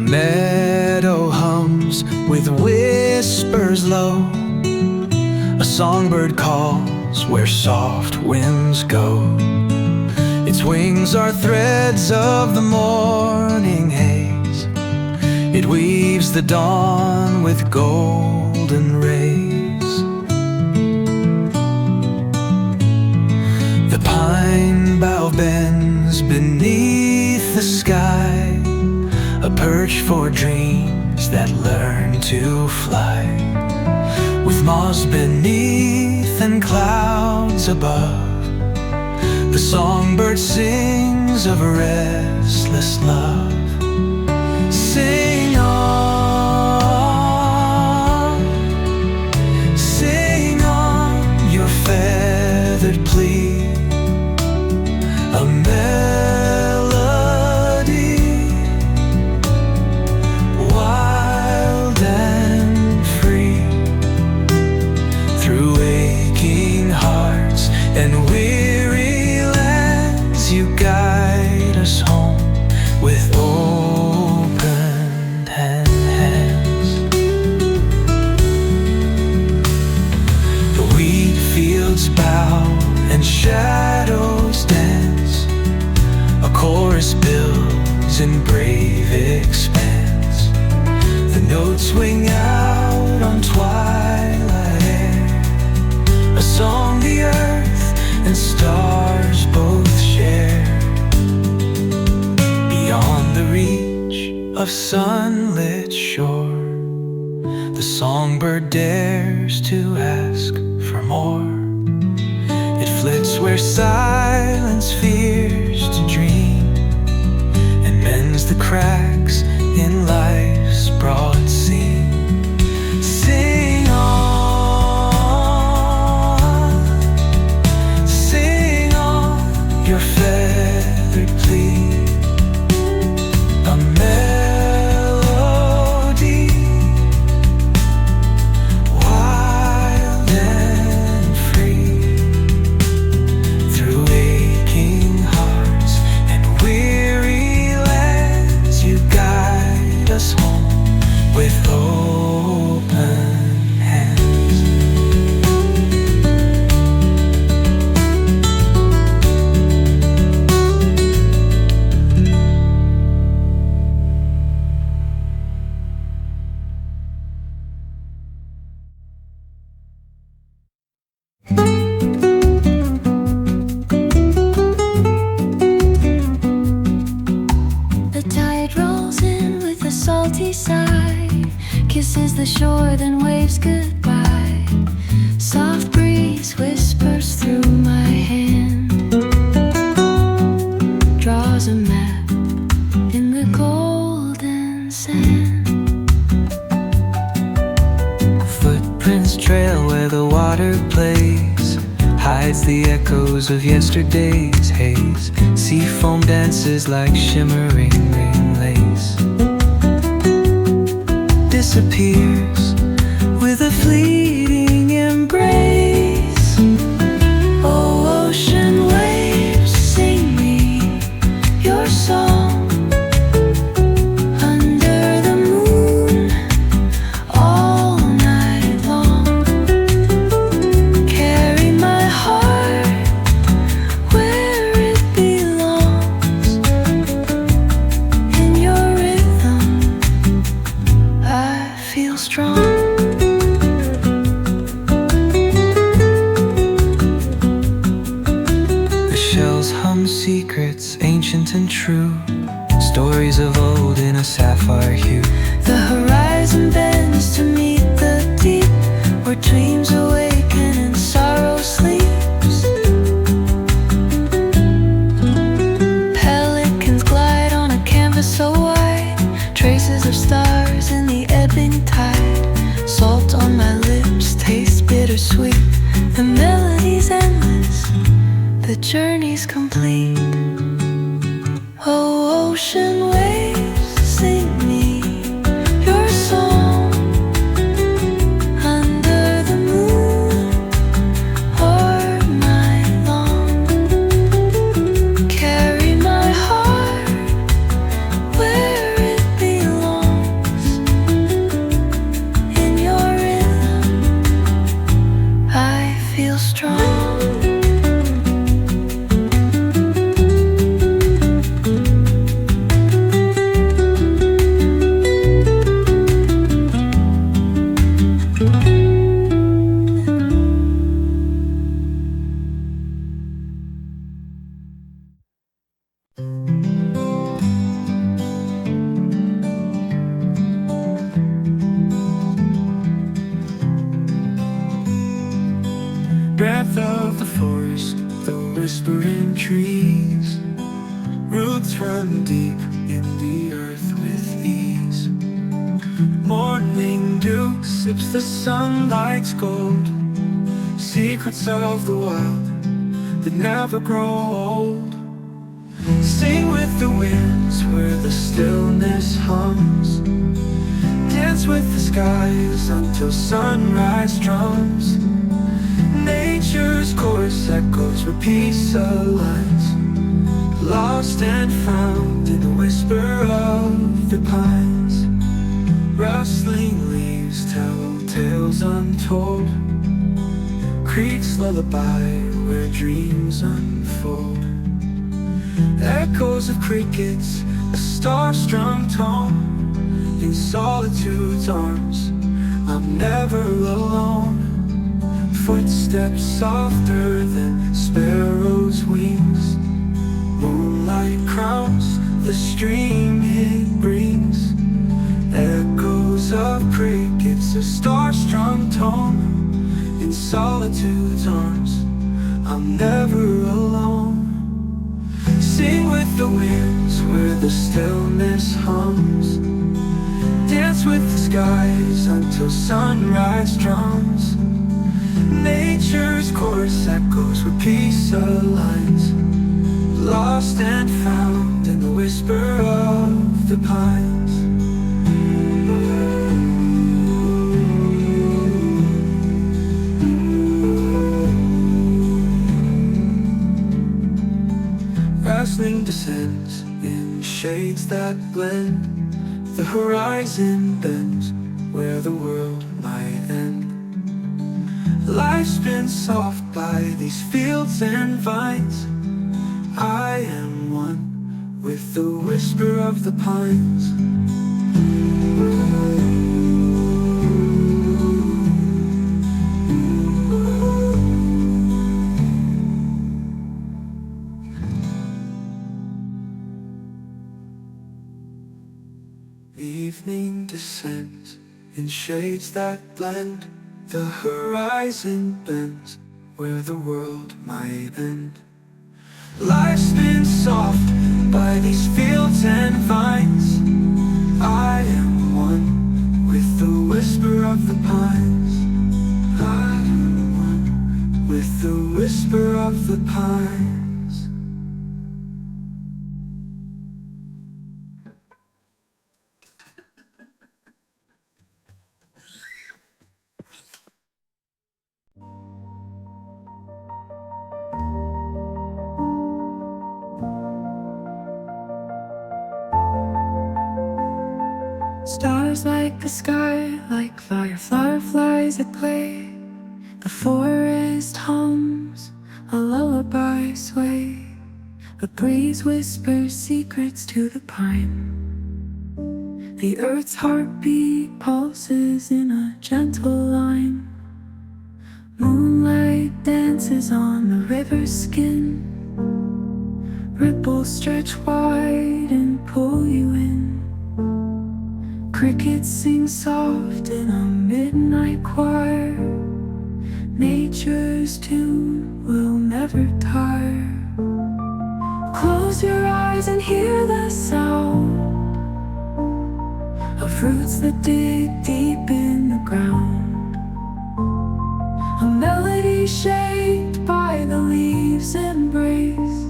meadow hums with whispers low. A songbird calls where soft winds go. Its wings are threads of the morning haze. It weaves the dawn with golden rays. The pine bough bends beneath the sky, a perch for dreams that learn to fly. With moss beneath and clouds above, the songbird sings of restless love. Sing on your feathered plea, a melody, wild and free, through aching hearts and weary lands. You guide us home with open hands. The wheat fields bow and shadows dance. A chorus builds in brave expanse. The notes swing out on twilight air, a song the earth and stars both share. Beyond the reach of sunlit shore, the songbird dares to ask for more. It flits where silence fears to dream, and mends the cracks in life's broad seam. Sing on your feathered plea, a melody, wild and free, through aching hearts and weary lands. You guide us home with open hands. The tide rolls in with a salty sigh, kisses the shore, then waves goodbye. Soft breeze whispers through my hand, draws a map in the golden sand. Footprints trail where the water plays, hides the echoes of yesterday's haze. Sea foam dances like shimmering green lace, disappears with a fleeting embrace. Oh, ocean waves, sing me your song under the moon all night long. Carry my heart where it belongs. In your rhythm I feel strong. The shells hum secrets ancient and true, stories of old in a sapphire hue. The horizon bends to meet the deep, where dreams awaken and sorrow sleeps. Pelicans glide on a canvas so wide, traces of stars in the ebbing tide. Salt on my lips tastes bittersweet. The melody's endless, the journey's complete. Oh, ocean waves, sing me your song under the moon all night long. Carry my heart where it belongs. breath of the forest, the whispering trees. Roots run deep in the earth with ease. Morning dew sips the sunlight's gold. Secrets of the wild that never grow old. Sing with the winds where the stillness hums. Dance with the skies until sunrise drums. Nature's chorus echoes where peace aligns. Lost and found in the whisper of the pines. Rustling leaves tell tales untold. Creeks lullaby where dreams unfold. Echoes of crickets, a star-strung tone. In solitude's arms, I'm never alone. Footsteps softer than sparrows' wings. Moonlight crowns the stream it brings. Echoes of crickets, a star-strung tone. In solitude's arms, I'm never alone. Sing with the winds where the stillness hums. Dance with the skies until sunrise drums. Nature's chorus echoes where peace aligns. Lost and found in the whisper of the pines. Wrestling descends in shades that blend. The horizon bends where the world might end. Life's been soft by these fields and vines. I am one with the whisper of the pines. Evening descends in shades that blend. The horizon bends where the world might end. Life's been soft by these fields and vines. I am one with the whisper of the pines. I am one with the whisper of the pines. Stars like the sky, like fireflies at play. The forest hums, a lullaby sway. A breeze whispers secrets to the pine. The earth's heartbeat pulses in a gentle line. Moonlight dances on the river's skin. Ripples stretch wide and pull you in. Crickets sing soft in a midnight choir. Nature's tune will never tire. Close your eyes and hear the sound of roots that dig deep in the ground. A melody shaped by the leaves' embrace.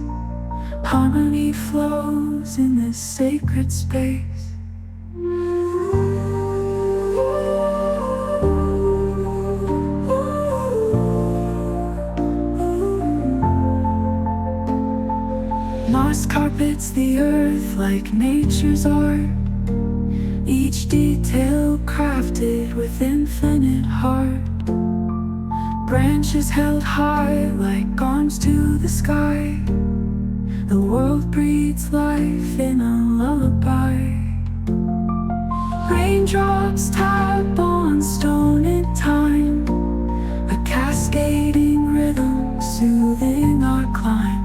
Harmony flows in this sacred space. Moss carpets the earth like nature's art. Each detail crafted with infinite heart. Branches held high like arms to the sky. The world breathes life in a lullaby. Raindrops tap on stone in time. A cascading rhythm soothing our climb.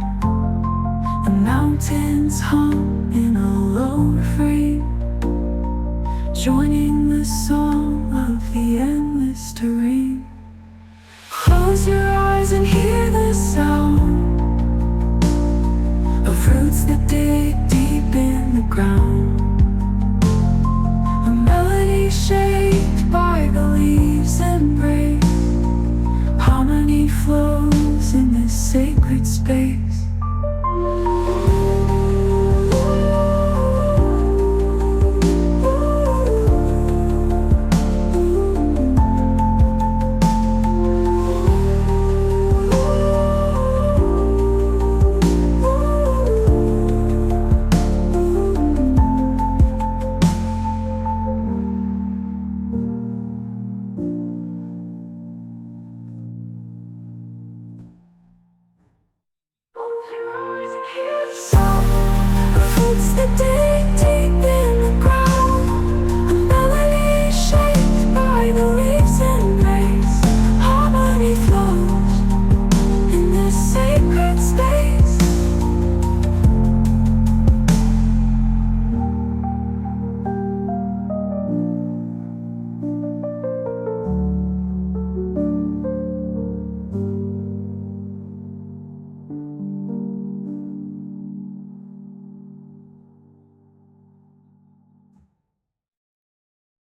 The mountains hum in a low refrain, joining the song of the endless terrain. Close your eyes and that dig deep in the ground. A melody shaped by the leaves and break. Harmony flows in this sacred space.